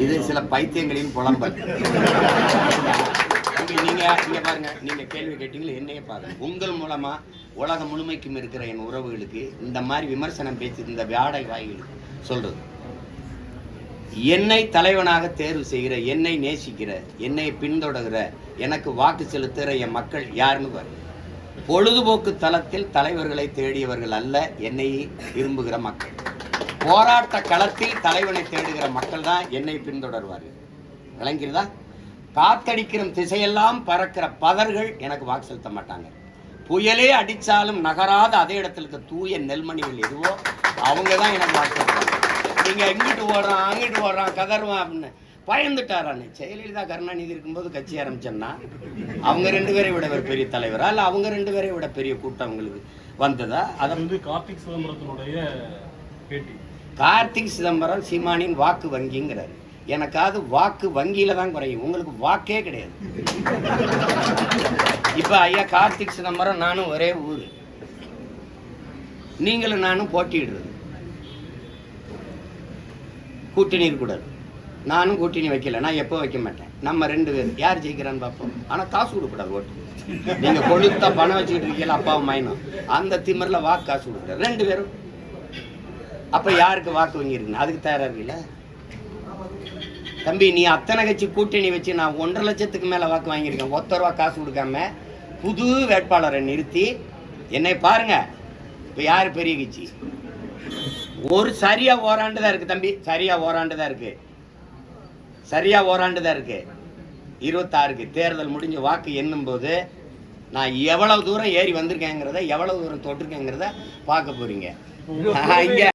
இது சில பைத்தியங்களின் புலம்பல். நீங்க பாருங்க, நீங்க கேள்வி கேட்டீங்களா, என்னையே பாருங்க. உங்கள் மூலமா உலகம் முழுமைக்கும் இருக்கிற என் உறவுகளுக்கு இந்த மாதிரி விமர்சனம் பேசி இந்த வியாடை வாய்களுக்கு சொல்றது, என்னை தலைவனாக தேர்வு செய்கிற, என்னை நேசிக்கிற, என்னை பின்தொடர்கிற, எனக்கு வாக்கு செலுத்துகிற என் மக்கள் யாருன்னு பாருங்க. பொழுதுபோக்கு தளத்தில் தலைவர்களை தேடியவர்கள் அல்ல, என்னை விரும்புகிற மக்கள். போராட்ட களத்தில் தலைவனை தேடுகிற மக்கள் தான் என்னை பின்தொடர்வார்கள். விளங்கிறதா? காத்தடிக்கிற திசையெல்லாம் பறக்கிற பதர்கள் எனக்கு வாக்கு செலுத்த மாட்டாங்க. புயலே அடித்தாலும் நகராத அதே இடத்துல இருக்க தூய நெல்மணிகள் எதுவோ அவங்க தான் எனக்கு வாக்கு செலுத்துவாங்க. நீங்கள் இங்கிட்டு ஓடுறான் அங்கிட்டு ஓடுறான் கதருவான் அப்படின்னு பயந்துட்டாரான்னு. ஜெயலலிதா கருணாநிதி இருக்கும்போது கட்சி ஆரம்பிச்சோன்னா அவங்க 2 பேரை விட ஒரு பெரிய தலைவரா இல்லை அவங்க 2 பேரை விட பெரிய கூட்டம் அவங்களுக்கு வந்ததா? அதை வந்து கார்த்திக் சிதம்பரத்தினுடைய பேட்டி. கார்த்திக் சிதம்பரம் சீமானின் வாக்கு வங்கிங்கிறாரு. எனக்காவது வாக்கு வங்கியில தான் குறையும், உங்களுக்கு வாக்கே கிடையாது. இப்ப ஐயா கார்த்திக் சிதம்பரம் நானும் ஒரே ஊரு, நீங்களும் நானும் போட்டிடுறது, கூட்டணி இருக்கக்கூடாது. நானும் கூட்டணி வைக்கல, நான் எப்போ வைக்க மாட்டேன். நம்ம 2 பேர் யார் ஜெயிக்கிறான்னு பார்ப்போம். ஆனால் காசு கொடுக்கூடாது ஓட்டு. நீங்கள் கொளுத்த பணம் வச்சுக்கிட்டு இருக்கீங்களா அப்பாவும் மைனும், அந்த திமிரில் வாக்கு காசு கொடுக்கூடாது 2 பேரும். அப்போ யாருக்கு வாக்கு வாங்கியிருக்குன்னு அதுக்கு தயாராக இருக்குல்ல தம்பி? நீ அத்தனை கட்சி கூட்டணி வச்சு நான் 1.5 லட்சத்துக்கு மேலே வாக்கு வாங்கியிருக்கேன். ₹1 காசு கொடுக்காம புது வேட்பாளரை நிறுத்தி என்னை பாருங்க. இப்போ யார் பெரிய கட்சி? ஒரு சரியா ஓராண்டு தான் இருக்கு தம்பி, சரியா ஓராண்டு தான் இருக்கு, சரியா ஓராண்டு தான் இருக்கு. 26க்கு தேர்தல் முடிஞ்ச வாக்கு எண்ணும் போது நான் எவ்வளவு தூரம் ஏறி வந்திருக்கேங்கிறத, எவ்வளவு தூரம் தொட்டிருக்கேங்கிறத பார்க்க போறீங்க.